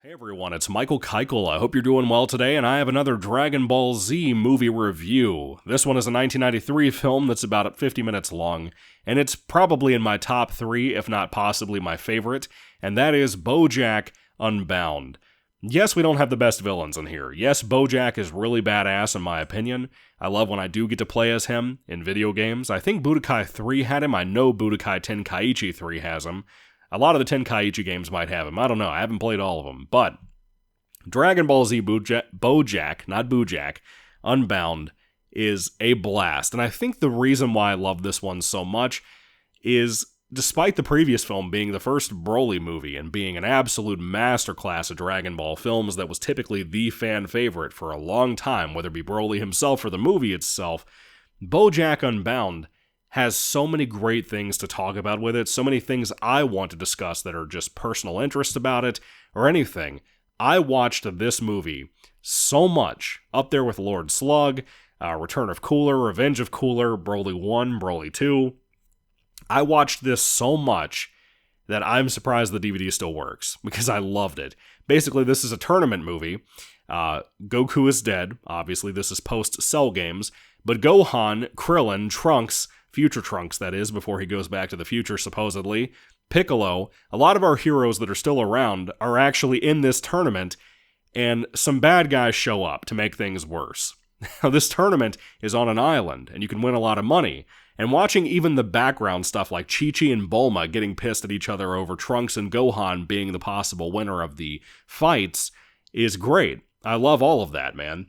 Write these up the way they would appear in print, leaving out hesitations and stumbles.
Hey everyone, it's Michael Kikle. I hope you're doing well today, and I have another Dragon Ball Z movie review. This one is a 1993 film that's about 50 minutes long, and it's probably in my top 3, if not possibly my favorite, and that is Bojack Unbound. Yes, we don't have the best villains in here. Yes, Bojack is really badass in my opinion. I love when I do get to play as him in video games. I think Budokai 3 had him. I know Budokai Tenkaichi 3 has him. A lot of the Tenkaichi games might have him. I don't know. I haven't played all of them. But Dragon Ball Z Bojack, not Bojack, Unbound is a blast. And I think the reason why I love this one so much is, despite the previous film being the first Broly movie and being an absolute masterclass of Dragon Ball films that was typically the fan favorite for a long time, whether it be Broly himself or the movie itself, Bojack Unbound has so many great things to talk about with it, so many things I want to discuss that are just personal interest about it, or anything. I watched this movie so much, up there with Lord Slug, Return of Cooler, Revenge of Cooler, Broly 1, Broly 2. I watched this so much that I'm surprised the DVD still works, because I loved it. Basically, this is a tournament movie. Goku is dead, obviously this is post-Cell games, but Gohan, Krillin, Trunks, future Trunks that is, before he goes back to the future supposedly, Piccolo, a lot of our heroes that are still around are actually in this tournament, and some bad guys show up to make things worse. Now, this tournament is on an island, and you can win a lot of money, and watching even the background stuff like Chi-Chi and Bulma getting pissed at each other over Trunks and Gohan being the possible winner of the fights is great. I love all of that, man.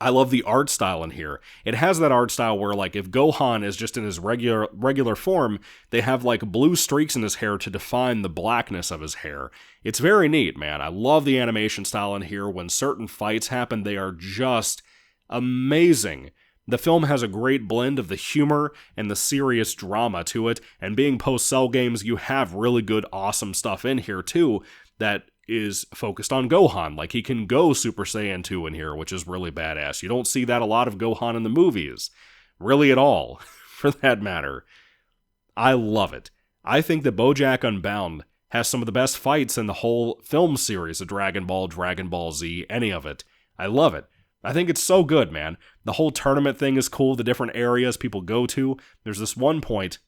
I love the art style in here. It has that art style where, like, if Gohan is just in his regular form, they have, like, blue streaks in his hair to define the blackness of his hair. It's very neat, man. I love the animation style in here. When certain fights happen, they are just amazing. The film has a great blend of the humor and the serious drama to it, and being post-Cell games, you have really good, awesome stuff in here, too, that is focused on Gohan. Like, he can go Super Saiyan 2 in here, which is really badass. You don't see that a lot of Gohan in the movies. Really at all, for that matter. I love it. I think that Bojack Unbound has some of the best fights in the whole film series of Dragon Ball Z, any of it. I love it. I think it's so good, man. The whole tournament thing is cool, the different areas people go to. There's this one point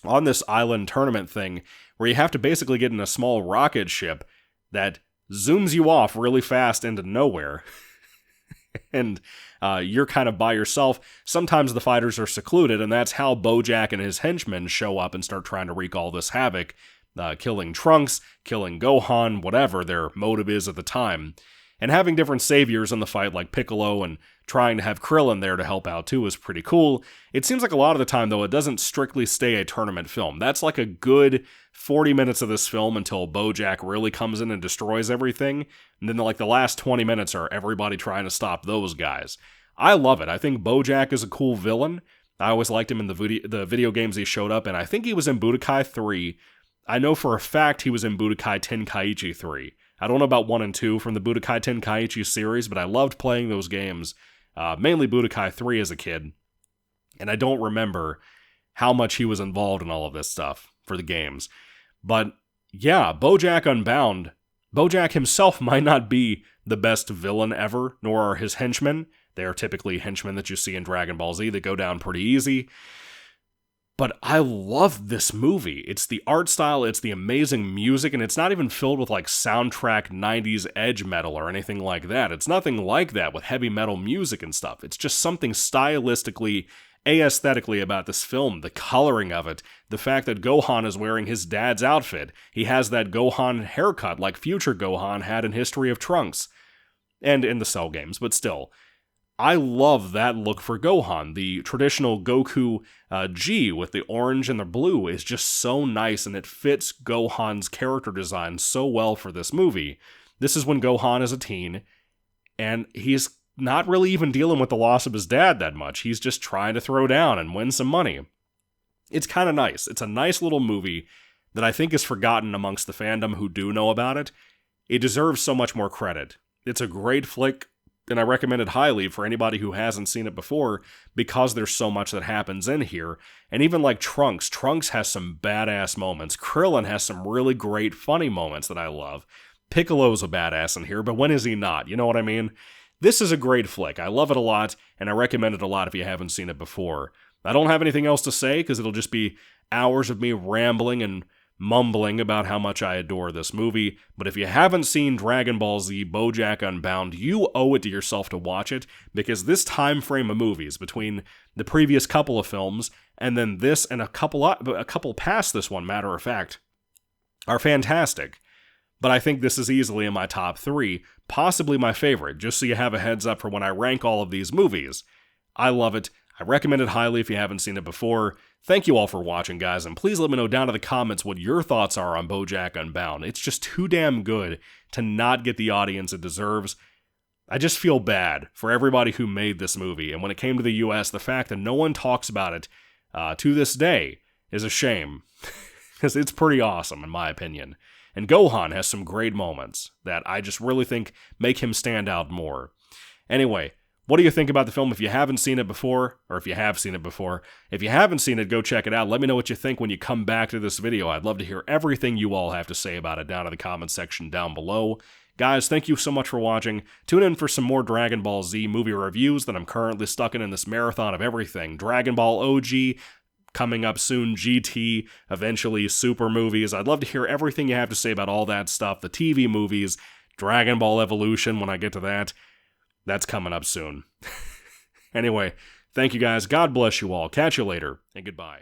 on this island tournament thing where you have to basically get in a small rocket ship that zooms you off really fast into nowhere. And you're kind of by yourself. Sometimes the fighters are secluded, and that's how Bojack and his henchmen show up and start trying to wreak all this havoc, killing Trunks, killing Gohan, whatever their motive is at the time. And having different saviors in the fight like Piccolo and trying to have Krillin there to help out too is pretty cool. It seems like a lot of the time, though, it doesn't strictly stay a tournament film. That's like a good 40 minutes of this film until Bojack really comes in and destroys everything. And then like the last 20 minutes are everybody trying to stop those guys. I love it. I think Bojack is a cool villain. I always liked him in the video games he showed up in. I think he was in Budokai 3. I know for a fact he was in Budokai Tenkaichi 3. I don't know about 1 and 2 from the Budokai Tenkaichi series, but I loved playing those games, mainly Budokai 3 as a kid, and I don't remember how much he was involved in all of this stuff for the games. But yeah, Bojack Unbound, Bojack himself might not be the best villain ever, nor are his henchmen. They are typically henchmen that you see in Dragon Ball Z that go down pretty easy. But I love this movie. It's the art style, it's the amazing music, and it's not even filled with like soundtrack 90s edge metal or anything like that. It's nothing like that with heavy metal music and stuff. It's just something stylistically, aesthetically about this film, the coloring of it, the fact that Gohan is wearing his dad's outfit. He has that Gohan haircut like future Gohan had in History of Trunks. And in the Cell games, but still. I love that look for Gohan. The traditional Goku G with the orange and the blue is just so nice, and it fits Gohan's character design so well for this movie. This is when Gohan is a teen, and he's not really even dealing with the loss of his dad that much. He's just trying to throw down and win some money. It's kind of nice. It's a nice little movie that I think is forgotten amongst the fandom who do know about it. It deserves so much more credit. It's a great flick, and I recommend it highly for anybody who hasn't seen it before, because there's so much that happens in here. And even like Trunks has some badass moments. Krillin has some really great funny moments that I love. Piccolo's a badass in here, but when is he not? You know what I mean? This is a great flick. I love it a lot, and I recommend it a lot if you haven't seen it before. I don't have anything else to say, because it'll just be hours of me rambling and mumbling about how much I adore this movie, but if you haven't seen Dragon Ball Z Bojack Unbound, you owe it to yourself to watch it, because this time frame of movies, between the previous couple of films, and then this and a couple past this one, matter of fact, are fantastic. But I think this is easily in my top 3, possibly my favorite, just so you have a heads up for when I rank all of these movies. I love it. I recommend it highly if you haven't seen it before. Thank you all for watching, guys, and please let me know down in the comments what your thoughts are on Bojack Unbound. It's just too damn good to not get the audience it deserves. I just feel bad for everybody who made this movie, and when it came to the US, the fact that no one talks about it to this day is a shame, because it's pretty awesome, in my opinion. And Gohan has some great moments that I just really think make him stand out more. Anyway, what do you think about the film if you haven't seen it before, or if you have seen it before? If you haven't seen it, go check it out. Let me know what you think when you come back to this video. I'd love to hear everything you all have to say about it down in the comments section down below. Guys, thank you so much for watching. Tune in for some more Dragon Ball Z movie reviews that I'm currently stuck in this marathon of everything. Dragon Ball OG, coming up soon, GT, eventually Super movies. I'd love to hear everything you have to say about all that stuff. The TV movies, Dragon Ball Evolution, when I get to that. That's coming up soon. Anyway, thank you guys. God bless you all. Catch you later, and goodbye.